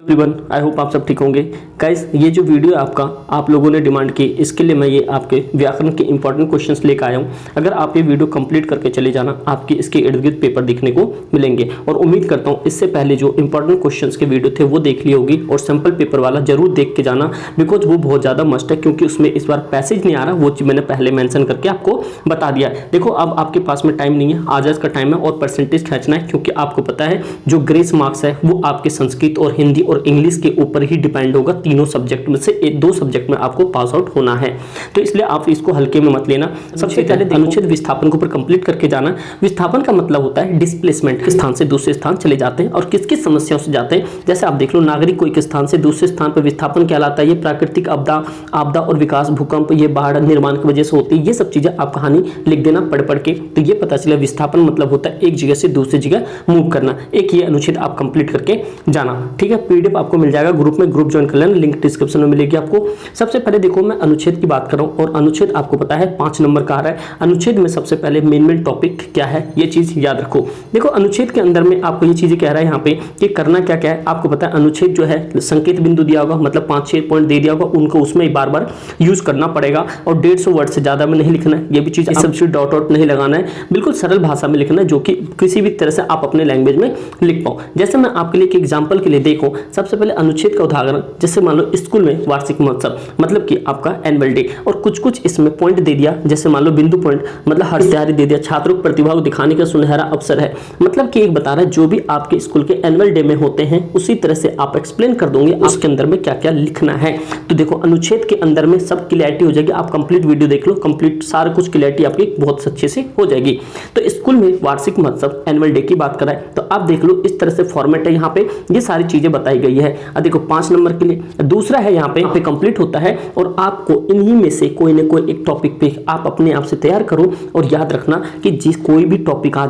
Everyone, I hope आप सब ठीक होंगे। गाइस, ये जो वीडियो आपका आप लोगों ने डिमांड की, इसके लिए मैं ये आपके व्याकरण के इंपॉर्टेंट क्वेश्चंस लेकर आया हूँ। अगर आप ये वीडियो कंप्लीट करके चले जाना, आपके इसके इर्द गिर्द पेपर दिखने को मिलेंगे। और उम्मीद करता हूँ इससे पहले जो इंपॉर्टेंट क्वेश्चंस के वीडियो थे वो देख ली होगी, और सैम्पल पेपर वाला जरूर देख के जाना, बिकॉज वो बहुत ज़्यादा मस्ट है, क्योंकि उसमें इस बार पैसेज नहीं आ रहा। वो चीज़ मैंने पहले मैंशन करके आपको बता दिया है। देखो, अब आपके पास में टाइम नहीं है, आज का टाइम है और परसेंटेज खींचना है, क्योंकि आपको पता है जो ग्रेस मार्क्स है वो आपके संस्कृत और हिंदी और इंग्लिश के ऊपर ही डिपेंड होगा। तीनों सब्जेक्ट में से दो सब्जेक्ट में आपको पास आउट होना है, तो इसलिए आप इसको हल्के में मत लेना। सबसे पहले अनुच्छेद विस्थापन के ऊपर कंप्लीट करके जाना। विस्थापन का मतलब होता है डिस्प्लेसमेंट, के स्थान से दूसरे स्थान चले जाते हैं और किस किस समस्याओं से जाते हैं। जैसे आप देख लो, नागरिक को एक स्थान से दूसरे स्थान पर विस्थापन कहलाता है। ये प्राकृतिक आपदा और विकास, भूकंप, ये बाढ़ निर्माण की वजह से होती है। ये सब चीजें आप कहानी लिख देना पढ़ के, तो ये पता चला विस्थापन मतलब होता है एक जगह से दूसरी जगह मूव करना। एक ये अनुच्छेद आप कंप्लीट करके जाना, ठीक है। पीडीएफ आपको मिल जाएगा ग्रुप में, ग्रुप ज्वाइन कर लेना, लिंक डिस्क्रिप्शन में मिलेगी आपको। सबसे पहले देखो, मैं अनुच्छेद की बात कर रहा हूं, और अनुच्छेद आपको पता है 5 नंबर का आ रहा है। अनुच्छेद में सबसे पहले मेन टॉपिक क्या है, ये चीज याद रखो। देखो, अनुच्छेद के अंदर में आपको ये चीजें कह रहा है यहाँ पे कि करना क्या क्या है। आपको पता है अनुच्छेद जो है संकेत बिंदु दिया होगा, मतलब 5-6 पॉइंट दे दिया होगा, उनको उसमें बार बार यूज करना पड़ेगा, और 150 वर्ड से ज्यादा में नहीं लिखना है। ये भी चीज सब्सिट्यूट डॉट आउट नहीं लगाना है, बिल्कुल सरल भाषा में लिखना है, जो कि किसी भी तरह से आप अपने लैंग्वेज में लिख पाओ। जैसे मैं आपके लिए एक एग्जांपल के लिए देखो, सबसे पहले अनुच्छेद का उदाहरण, जैसे मान लो स्कूल में वार्षिक महोत्सव मतलब कि आपका एनुअल डे, और कुछ इसमें पॉइंट दे दिया, जैसे मान लो बिंदु पॉइंट मतलब हर तैयारी दे दिया, छात्रों की प्रतिभा को दिखाने का सुनहरा अवसर है। मतलब कि एक बता रहा है जो भी आपके स्कूल के एनुअल डे में होते हैं, उसी तरह से आप एक्सप्लेन कर दोगे उसके अंदर में क्या क्या लिखना है। तो देखो, अनुच्छेद के अंदर में सब क्लियरिटी हो जाएगी। आप कंप्लीट वीडियो देख लो, कंप्लीट सारा कुछ क्लियरिटी आपकी बहुत अच्छे से हो जाएगी। तो स्कूल में वार्षिक महोत्सव एनुअल डे की बात कराए तो आप देख लो, इस तरह से फॉर्मेट है, यहाँ पे ये सारी चीजें बताई गई है। देखो 5 नंबर के लिए दूसरा है, यहाँ पे कंप्लीट होता है, और आपको इन्हीं में से कोई ना कोई एक टॉपिक पे आप अपने आप से तैयार करो। और याद रखना कि जिस कोई भी टॉपिक आ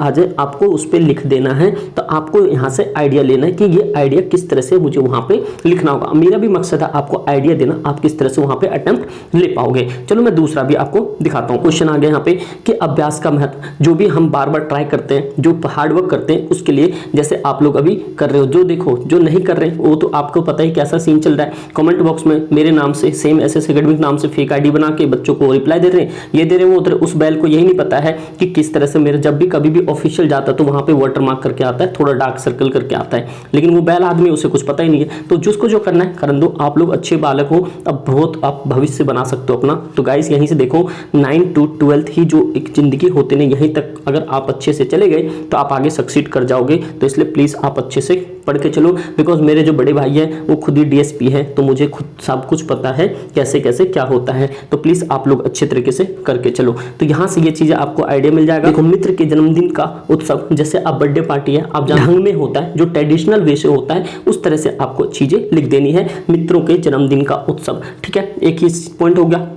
जाए, आपको उस पर लिख देना है। तो आपको यहाँ से आइडिया लेना है कि ये आइडिया किस तरह से मुझे वहां पे लिखना होगा। मेरा भी मकसद है आपको आइडिया देना, आप किस तरह से वहां पे अटेम्प्ट ले पाओगे। चलो मैं दूसरा भी आपको दिखाता हूँ। क्वेश्चन आ गया यहाँ पे कि अभ्यास का महत्व, जो भी हम बार बार ट्राई करते हैं, जो हार्डवर्क करते हैं, उसके लिए जैसे आप लोग अभी कर रहे हो, जो देखो जो नहीं कर रहे वो तो आपको पता ही कैसा सीन चल रहा है। कमेंट बॉक्स में मेरे नाम से सेम एसएस एकेडमिक नाम से फेक आईडी बना के बच्चों को रिप्लाई दे रहे हैं, ये दे रहे हैं, वो उधर। उस बैल को यही नहीं पता है कि किस तरह से मेरा जब भी कभी भी ऑफिशियल जाता है तो वहां पे वाटर मार्क करके आता है, थोड़ा डार्क सर्कल करके आता है, लेकिन वो बैल आदमी, उसे कुछ पता ही नहीं है। तो जिसको जो करना है करन दो। आप लोग अच्छे बालक हो, अब बहुत आप भविष्य बना सकते हो अपना। तो गाइस, यहीं से देखो 9 to 12 ही जो एक जिंदगी होते ने, यहीं तक अगर आप अच्छे से चले गए तो आप आगे सक्सीड कर जाओगे। तो इसलिए प्लीज आप अच्छे से पढ़ के चलो, बिकॉज मेरे जो बड़े भाई हैं वो खुद ही डीएसपी है, तो मुझे खुद सब कुछ पता है कैसे कैसे क्या होता है। तो प्लीज आप लोग अच्छे तरीके से करके चलो। तो यहाँ से ये चीजें आपको आइडिया मिल जाएगा। देखो, मित्र के जन्मदिन का उत्सव, जैसे आप बर्थडे पार्टी है, आप जहाँ में होता है, जो ट्रेडिशनल वे से होता है, उस तरह से आपको चीजें लिख देनी है। मित्रों के जन्मदिन का उत्सव, ठीक है। एक ही पॉइंट हो गया।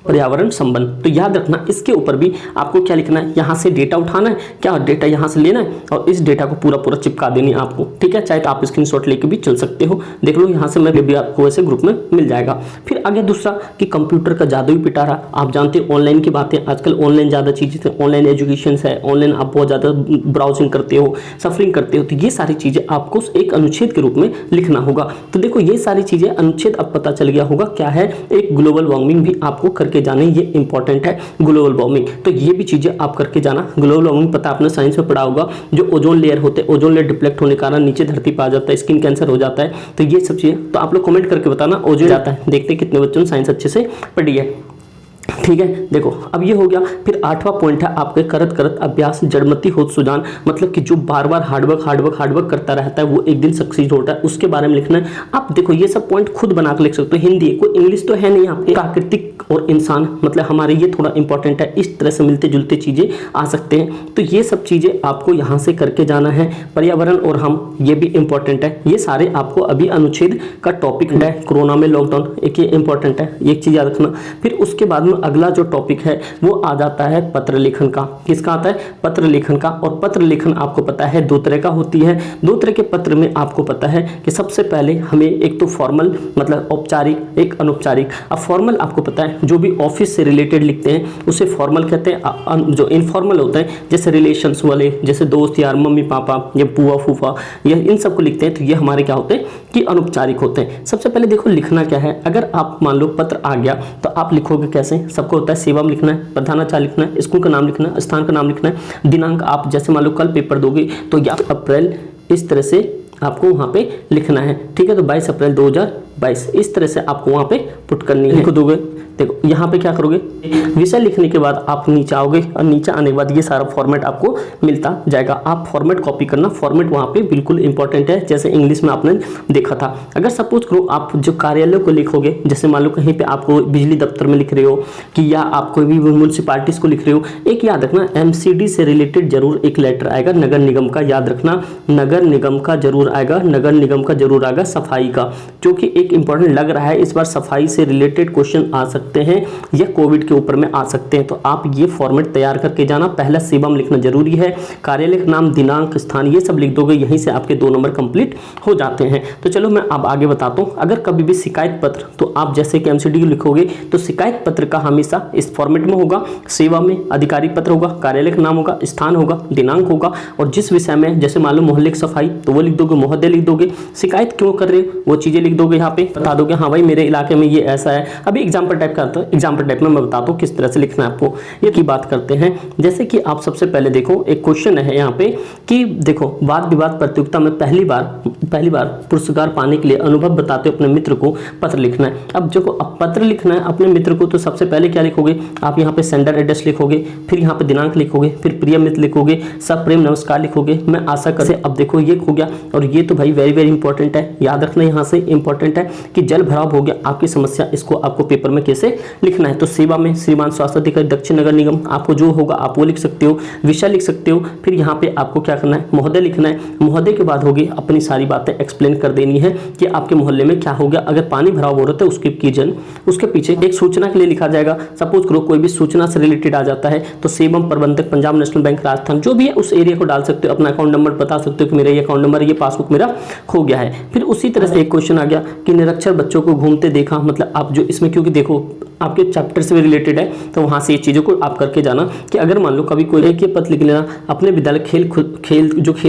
पर्यावरण संबंध, तो याद रखना इसके ऊपर भी आपको क्या लिखना है, यहाँ से डेटा उठाना है, क्या डेटा यहाँ से लेना है, और इस डेटा को पूरा चिपका देनी है आपको, ठीक है। चाहे तो आप स्क्रीनशॉट लेके भी चल सकते हो, देख लो यहाँ से मैं भी आपको वैसे ग्रुप में मिल जाएगा। फिर आगे दूसरा कि कंप्यूटर का जादू ही पिटारा। आप जानते हैं ऑनलाइन की बातें, आजकल ऑनलाइन ज़्यादा चीज़ें, ऑनलाइन एजुकेशन है, ऑनलाइन आप बहुत ज़्यादा ब्राउजिंग करते हो, सफरिंग करते हो, तो ये सारी चीज़ें आपको एक अनुच्छेद के रूप में लिखना होगा। तो देखो, ये सारी चीज़ें अनुच्छेद अब पता चल गया होगा क्या है। एक ग्लोबल वार्मिंग भी आपको करके जाने, ये इंपॉर्टेंट है ग्लोबल वार्मिंग। तो ये भी चीजें आप करके जाना। ग्लोबल वार्मिंग पता आपने साइंस में पढ़ा होगा, जो ओजोन लेयर होते हैं, ओजोन लेयर डिप्लेक्ट होने के कारण नीचे धरती पे आ जाता है, स्किन कैंसर हो जाता है। तो ये सब चीजें तो आप लोग कमेंट करके बताना, ओजोन जाता है। देखते कितने बच्चों ने साइंस अच्छे से पढ़ी है, ठीक है। देखो, अब ये हो गया। फिर 8वां पॉइंट है आपके करत अभ्यास जड़मती होत सुजान, मतलब कि जो बार बार हार्डवर्क करता रहता है वो एक दिन सक्सीड होता है, उसके बारे में लिखना है। आप देखो, ये सब पॉइंट खुद बना के लिख सकते हो। हिंदी, कोई इंग्लिश तो है नहीं यहाँ पे। प्राकृतिक और इंसान, मतलब हमारे ये थोड़ा इंपॉर्टेंट है, इस तरह से मिलते जुलते चीजें आ सकते हैं। तो ये सब चीजें आपको यहाँ से करके जाना है। पर्यावरण और हम, ये भी इंपॉर्टेंट है। ये सारे आपको अभी अनुच्छेद का टॉपिक है। कोरोना में लॉकडाउन, एक ये इंपॉर्टेंट है, एक चीज याद रखना। फिर उसके बाद में अगला जो टॉपिक है वो आ जाता है पत्र लेखन का। किसका आता है? पत्र लेखन का। और पत्र लेखन आपको पता है दो तरह का होती है। दो तरह के पत्र में आपको पता है कि सबसे पहले हमें एक तो फॉर्मल मतलब औपचारिक, एक अनौपचारिक। अब फॉर्मल आपको पता है जो भी ऑफिस से रिलेटेड लिखते हैं उसे फॉर्मल कहते हैं। जो इनफॉर्मल होते हैं जैसे रिलेशंस वाले, जैसे दोस्त यार, मम्मी पापा या बुआ फूफा, ये इन सबको लिखते हैं तो ये हमारे क्या होते हैं कि अनौपचारिक होते हैं। सबसे पहले देखो लिखना क्या है। अगर आप मान लो पत्र आ गया तो आप लिखोगे कैसे? सबको होता है सेवा में लिखना है, प्रधानाचार्य लिखना है, स्कूल का नाम लिखना है, स्थान का नाम लिखना है, दिनांक आप जैसे मान लो कल पेपर दोगे तो 11 अप्रैल इस तरह से आपको वहां पे लिखना है। ठीक है, तो 22 अप्रैल 2022 इस तरह से आपको वहां पे पुट करनी है। लिख दोगे। देखो यहाँ पे क्या करोगे, विषय लिखने के बाद आप नीचे आओगे और नीचे आने के बाद ये सारा फॉर्मेट आपको मिलता जाएगा। आप फॉर्मेट कॉपी करना, फॉर्मेट वहाँ पे बिल्कुल इंपॉर्टेंट है, जैसे इंग्लिश में आपने देखा था। अगर सपोज करो आप जो कार्यालय को लिखोगे, जैसे मान लो कहीं पे आपको बिजली दफ्तर में लिख रहे हो कि या आप कोई भी म्यूनसिपालिटीज को लिख रहे हो, एक याद रखना MCD से रिलेटेड जरूर एक लेटर आएगा, नगर निगम का। याद रखना नगर निगम का जरूर आएगा, नगर निगम का जरूर आएगा, सफाई का, जो कि एक इंपॉर्टेंट लग रहा है इस बार। सफाई से रिलेटेड क्वेश्चन आ सकते हैं या कोविड के ऊपर में आ सकते हैं, तो आप ये फॉर्मेट तैयार करके जाना। पहला सेवम लिखना जरूरी है, कार्यालय का नाम, दिनांक, स्थान, ये सब लिख दोगे, यहीं से आपके 2 नंबर कंप्लीट हो जाते हैं। तो चलो मैं अब आगे बताता हूँ। अगर कभी भी शिकायत पत्र, तो आप जैसे कि MCD लिखोगे तो शिकायत पत्र का हमेशा इस फॉर्मेट में होगा। सेवा में आधिकारिक पत्र होगा, कार्यालय का नाम होगा, स्थान होगा, दिनांक होगा, और जिस विषय में जैसे मान लो मोहल्ले की सफाई तो वो लिख दोगे, महोदय लिख दोगे, शिकायत क्यों कर रहे हो वो चीजें लिख दोगे, यहाँ पे बता दोगे हाँ भाई मेरे इलाके में ये ऐसा है। अभी एग्जाम्पल टाइप का आता है, एग्जाम्पल टाइप में मैं बताता हूँ किस तरह से लिखना है आपको। ये की बात करते हैं, जैसे कि आप सबसे पहले देखो एक क्वेश्चन है यहाँ पे कि देखो वाद विवाद प्रतियोगिता में पहली बार पुरस्कार पाने के लिए अनुभव बताते हुए अपने मित्र को पत्र लिखना है। अब देखो अब पत्र लिखना है अपने मित्र को, तो सबसे पहले क्या लिखोगे आप? यहाँ पे सेंडर एड्रेस लिखोगे, फिर यहाँ पे दिनांक लिखोगे, फिर प्रिय मित्र लिखोगे, सब प्रेम नमस्कार लिखोगे, मैं आशा करते। अब देखो ये हो गया, और ये तो भाई वेरी वेरी इंपॉर्टेंट है, याद रखना यहाँ से इंपॉर्टेंट है कि जल भराव हो गया आपकी समस्या, इसको आपको पेपर में कैसे लिखना है। तो सेवा में श्रीमान स्वास्थ्य अधिकारी दक्षिण नगर निगम, आपको जो होगा आप वो लिख सकते हो, विषय लिख सकते हो। फिर यहाँ पे आपको क्या करना है, महोदय लिखना है। महोदय के बाद होगी अपनी सारी बातें एक्सप्लेन कर देनी है कि आपके मोहल्ले में क्या हो गया। अगर पानी भराव हो रहा है उसके पीछे एक सूचना के लिए लिखा जाएगा। सपोज करो कोई भी सूचना से रिलेटेड आ जाता है तो सेवम प्रबंधक पंजाब नेशनल बैंक राजस्थान, जो भी है उस एरिया को डाल सकते हो, अपना अकाउंट नंबर बता सकते हो कि मेरा ये अकाउंट नंबर, ये पासबुक मेरा खो गया है। फिर उसी तरह से एक क्वेश्चन आ गया कि निरक्षर बच्चों को घूमते देखा, मतलब आप जो इसमें, क्योंकि देखो आपके चैप्टर से भी रिलेटेड है तो वहां से ये चीजों को आप करके जाना कि अगर मान लो कभी कोई एक पत्र लिख लेना, अपने विद्यालय खेल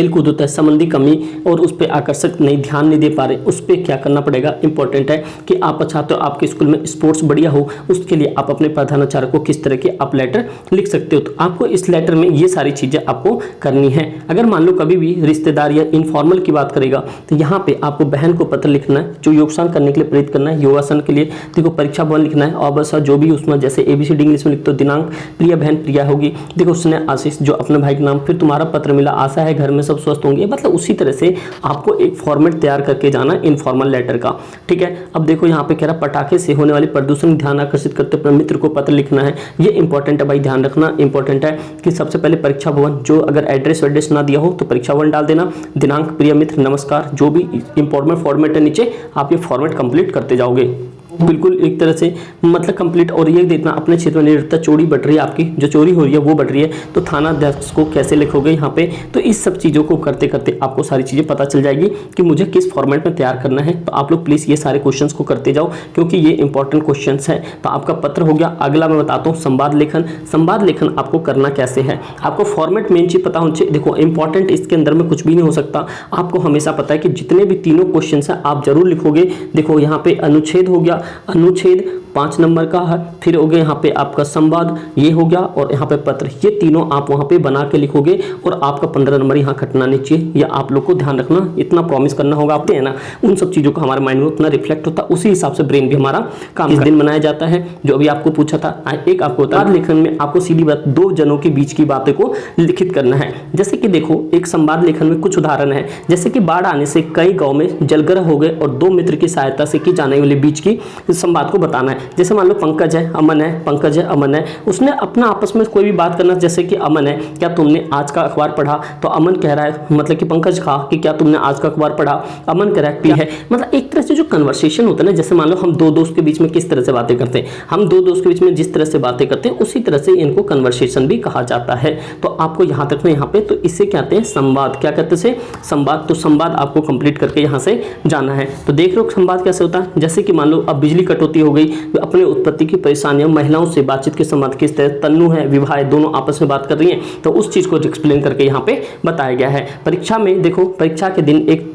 कूद होता है संबंधी कमी और उस पर आकर्षक नहीं ध्यान नहीं दे पा रहे, उस पर क्या करना पड़ेगा। इंपॉर्टेंट है कि आप चाहते हो आपके स्कूल में स्पोर्ट्स बढ़िया हो, उसके लिए आप अपने प्रधानाचार्य को किस तरह के आप लेटर लिख सकते हो। तो आपको इस लेटर में ये सारी चीजें आपको करनी है। अगर मान लो कभी भी रिश्तेदार या इनफॉर्मल की बात करेगा तो यहाँ पे आपको बहन को पत्र लिखना है जो योगदान करने के लिए प्रेरित करना है, योगासन के लिए देखो परीक्षा भवन लिखना है, और बस जो भी उसमें जैसे ABCD इंग्लिश में लिखते हो, दिनांक प्रिया बहन प्रिया होगी, देखो उसने आशीष जो अपने भाई के नाम, फिर तुम्हारा पत्र मिला, आशा है घर में सब स्वस्थ होंगे। मतलब उसी तरह से आपको एक फॉर्मेट तैयार करके जाना इनफॉर्मल लेटर का। ठीक है, अब देखो यहाँ पे कह रहा पटाखे से होने वाले प्रदूषण ध्यान आकर्षित करते अपने मित्र को पत्र लिखना है। ये इंपॉर्टेंट है भाई, ध्यान रखना इंपॉर्टेंट है कि सबसे पहले परीक्षा भवन, जो अगर एड्रेस ना दिया हो तो परीक्षा भवन डाल देना, दिनांक प्रिय मित्र नमस्कार, जो भी इंपॉर्टेंट फॉर्मेट है नीचे आप ये फॉर्मेट कंप्लीट करते जाओगे बिल्कुल एक तरह से मतलब कंप्लीट। और ये देखना अपने क्षेत्र में निरंतर चोरी बढ़ रही है, आपकी जो चोरी हो रही है वो बढ़ रही है, तो थाना अध्यक्ष को कैसे लिखोगे यहाँ पे। तो इस सब चीज़ों को करते करते आपको सारी चीज़ें पता चल जाएगी कि मुझे किस फॉर्मेट में तैयार करना है। तो आप लोग प्लीज़ ये सारे क्वेश्चंस को करते जाओ क्योंकि ये इंपॉर्टेंट क्वेश्चंस है। तो आपका पत्र हो गया। अगला मैं बताता हूँ संवाद लेखन। संवाद लेखन आपको करना कैसे है, आपको फॉर्मेट मेन चीज पता होनी चाहिए। देखो इंपॉर्टेंट इसके अंदर में कुछ भी नहीं हो सकता, आपको हमेशा पता है कि जितने भी तीनों क्वेश्चन है आप जरूर लिखोगे। देखो यहाँ पे अनुच्छेद हो गया, अनुच्छेद 5 नंबर का है, फिर हो गया यहाँ पे आपका संवाद ये हो गया, और यहाँ पे पत्र, ये तीनों आप वहाँ पे बना के लिखोगे और आपका 15 नंबर यहाँ कटना नहीं चाहिए। या आप लोग को ध्यान रखना, इतना प्रॉमिस करना होगा आपके, है ना, उन सब चीज़ों का हमारे माइंड में उतना रिफ्लेक्ट होता है, उसी हिसाब से ब्रेन भी हमारा काम इस दिन बनाया जाता है। जो अभी आपको पूछा था, एक आपको होता है लेखन में आपको सीधी बात 2 जनों के बीच की बातें को लिखित करना है। जैसे कि देखो एक संवाद लेखन में कुछ उदाहरण है, जैसे कि बाढ़ आने से कई गाँव में जलग्रह हो गए और 2 मित्र की सहायता से की जाने वाले बीच की संवाद को बताना है। जैसे मान लो पंकज है, अमन है, पंकज है, अमन है, उसने अपना आपस में कोई भी बात करना, जैसे कि अमन है, क्या तुमने आज का अखबार पढ़ा, तो अमन कह रहा है, मतलब कि पंकज कहा कि क्या तुमने आज का अखबार पढ़ा, अमन कह रहा है, मतलब एक तरह से जो कन्वर्सेशन होता है ना, जैसे मान लो हम दो दोस्त के बीच में किस तरह से बातें करते हैं, हम दो दोस्त के बीच में जिस तरह से बातें करते हैं उसी तरह से इनको कन्वर्सेशन भी कहा जाता है। तो आपको यहाँ तक ना यहाँ पे, तो इससे क्या कहते हैं, संवाद। क्या कहते हैं, संवाद। तो संवाद आपको कंप्लीट करके यहाँ से जाना है। तो देख रहे हो संवाद कैसे होता है, जैसे कि मान लो अब बिजली कटौती हो गई, अपने उत्पत्ति की परेशानियां, महिलाओं से बातचीत के संवाद किस तरह, तन्नू है, विवाह है, दोनों आपस में बात कर रही हैं, तो उस चीज को एक्सप्लेन करके यहाँ पे बताया गया है। परीक्षा में देखो, परीक्षा के दिन एक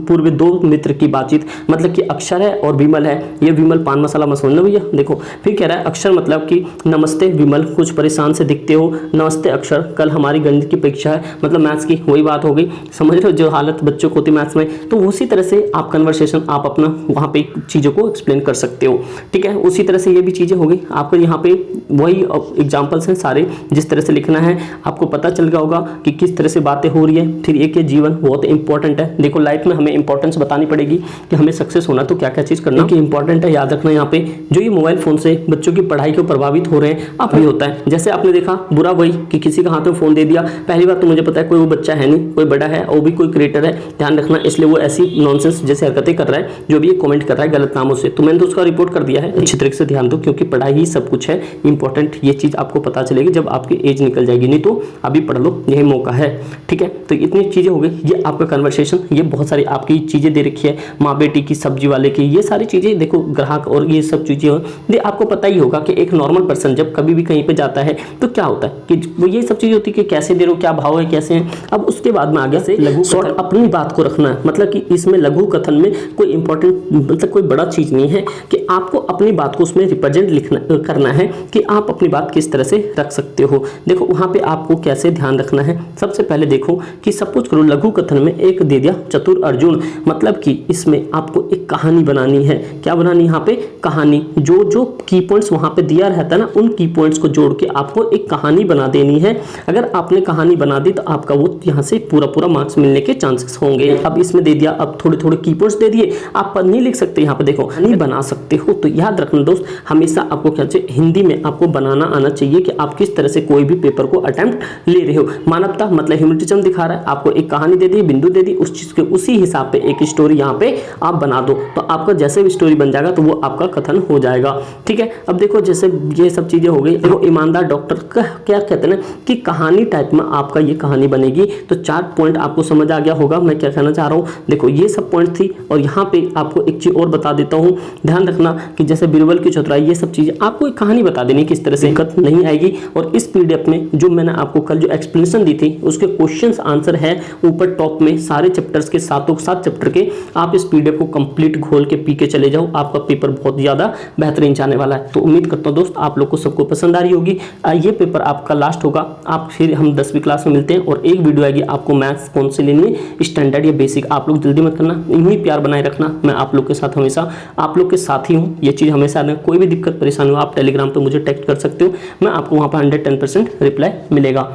पूर्व दो मित्र की बातचीत, मतलब कि अक्षर है और विमल है, ये विमल पान मसाला मत समझना भैया। देखो फिर कह रहा है अक्षर, मतलब कि नमस्ते विमल, कुछ परेशान से दिखते हो, नमस्ते अक्षर, कल हमारी गणित की परीक्षा है, मतलब मैथ्स की, वही बात हो गई, समझ रहे हो जो हालत बच्चों को होती है मैथ्स में। तो उसी तरह से आप कन्वर्सेशन आप अपना वहाँ पे चीज़ों को एक्सप्लेन कर सकते हो, ठीक है। उसी तरह से ये भी चीज़ें हो गई आपको, यहाँ पे वही एग्जाम्पल्स हैं सारे, जिस तरह से लिखना है आपको पता चल गया होगा कि किस तरह से बातें हो रही है। फिर एक ये जीवन बहुत इंपॉर्टेंट है, देखो लाइफ में हमें इंपॉर्टेंस बतानी पड़ेगी कि हमें सक्सेस होना तो क्या क्या चीज़ करना कि इंपॉर्टेंट है, याद रखना। यहाँ पे जो ये मोबाइल फोन से बच्चों की पढ़ाई को प्रभावित हो रहे हैं, अब भी होता है। जैसे आपने देखा बुरा वही कि किसी का हाथ में फोन दे दिया, पहली बात तो मुझे पता है कोई वो बच्चा है नहीं, कोई बड़ा है और भी कोई क्रिएटर है, ध्यान रखना, इसलिए वो ऐसी नॉनसेंस जैसे हरकतें कर रहा है, जो भी ये कमेंट कर रहा है गलत नामों से, तो मैंने तो उसका रिपोर्ट कर दिया है। अच्छी तरीके से ध्यान दो, क्योंकि पढ़ाई ही सब कुछ है, इंपॉर्टेंट ये चीज़ आपको पता चलेगी जब आपकी एज निकल जाएगी, नहीं तो अभी पढ़ लो, यही मौका है, ठीक है। तो इतनी चीज़ें हो गई, ये आपका कन्वर्सेशन, ये बहुत सारी आपकी चीज़ें दे रखी है, माँ बेटी की, सब्जी वाले की, ये सारी चीज़ें देखो, ग्राहक और ये सब चीज़ें ये आपको पता ही होगा कि एक नॉर्मल पर्सन जब कभी भी कहीं पे जाता है तो क्या होता है कि वो ये सब चीज़ें होती है कि कैसे दे रहे हो, क्या भाव है, कैसे हैं। अब उसके बाद में आगे से लघु शॉर्ट अपनी बात को रखना है, मतलब कि इसमें लघु कथन में कोई इंपॉर्टेंट, मतलब कोई बड़ा चीज़ नहीं है कि आपको अपनी बात को उसमें रिप्रेजेंट लिखना करना है कि आप अपनी बात किस तरह से रख सकते हो। देखो वहाँ पे आपको कैसे ध्यान रखना है, सबसे पहले देखो कि सपोज करो लघु कथन में एक दे दिया चतुर अर्जुन, मतलब कि इसमें आपको एक कहानी बनानी है। क्या बनानी, यहाँ पे कहानी, जो जो की पॉइंट्स वहाँ पे दिया रहता है ना, उन की पॉइंट्स को जोड़ के आपको एक कहानी बना देनी है। अगर आपने कहानी बना दी तो आपका वो यहाँ से पूरा पूरा मार्क्स मिलने के चांसेस होंगे। अब इसमें दे दिया, अब थोड़े थोड़े की पॉइंट्स दे दिए, आप नहीं लिख सकते, यहाँ पे देखो नहीं बना सकते हो। तो याद रखना दोस्त, हमेशा आपको क्या चाहिए, हिंदी में आपको बनाना आना चाहिए कि आप किस तरह से कोई भी पेपर को अटेम्प्ट ले रहे हो। मानवता मतलब ह्यूमैनिटिज्म दिखा रहा है, आपको एक कहानी दे दी, बिंदु दे दी, उस चीज के उसी हिसाब पे एक स्टोरी यहाँ पे आप बना दो, तो आपका जैसे भी स्टोरी बन जाएगा तो वो आपका कथन हो जाएगा, ठीक है। अब देखो जैसे ये सब चीजें हो गई, देखो ईमानदार डॉक्टर का क्या कहते हैं ना कि कहानी टाइप में आपका ये कहानी बनेगी। तो 4 पॉइंट आपको समझ आ गया होगा मैं क्या कहना चाह रहा हूँ। देखो ये सब पॉइंट थी, और यहाँ पे आपको एक चीज और बता देता हूँ, ध्यान रखना कि जैसे बीरबल की चतुराई, ये सब चीजें आपको एक कहानी बता देनी किस तरह से, दिक्कत नहीं आएगी। और इस पीडीएफ में जो मैंने आपको कल जो एक्सप्लेनेशन दी थी उसके क्वेश्चंस आंसर है ऊपर टॉप में, सारे चैप्टर्स के 7 चैप्टर के। आप इस पीडीएफ को कंप्लीट घोल के पी के चले जाओ, आपका पेपर बहुत ज्यादा बेहतरीन जाने वाला है। तो उम्मीद करता हूँ दोस्त आप लोग को सबको पसंद आ रही होगी। ये पेपर आपका लास्ट होगा, आप फिर हम 10वीं क्लास में मिलते हैं, और एक वीडियो आएगी आपको मैथ्स कौन से लेनी है, स्टैंडर्ड या बेसिक। आप लोग जल्दी मत करना, इन्हीं प्यार बनाए रखना, मैं आप लोग के साथ हमेशा आप लोग के साथ ही हूँ। ये चीज़ हमेशा, कोई भी दिक्कत परेशानी हो आप टेलीग्राम पर मुझे टेक्स्ट कर सकते हो, मैं आपको वहाँ पर 110% रिप्लाई मिलेगा।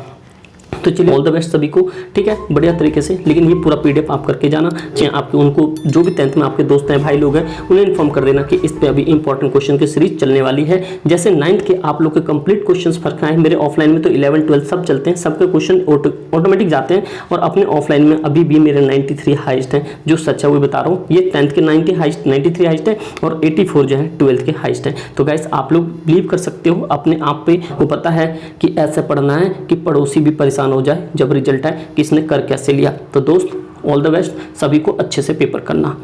तो चलिए ऑल द बेस्ट सभी को, ठीक है, बढ़िया तरीके से। लेकिन ये पूरा पीडीएफ आप करके जाना चाहिए, आपके उनको जो भी 10th में आपके दोस्त हैं, भाई लोग हैं, उन्हें इन्फॉर्म कर देना कि इस पे अभी इंपॉर्टेंट क्वेश्चन की सीरीज चलने वाली है। जैसे 9th के आप लोग के कंप्लीट क्वेश्चंस फर्क आए, मेरे ऑफलाइन में तो 11 12 सब चलते हैं, सबके क्वेश्चन ऑटोमेटिक जाते हैं, और अपने ऑफलाइन में अभी भी मेरे 93 हाइस्ट हैं, जो सच है वो बता रहा हूँ। ये 10th के 9 के हाइस्ट 93 हाइस्ट है, और 84 जो है 12th के हाइस्ट हैं। तो गाइस आप लोग बिलीव कर सकते हो अपने आप पे, को पता है कि ऐसा पढ़ना है कि पड़ोसी भी परेशान हो जाए जब रिजल्ट है किसने कर कैसे लिया। तो दोस्त ऑल द बेस्ट, सभी को अच्छे से पेपर करना।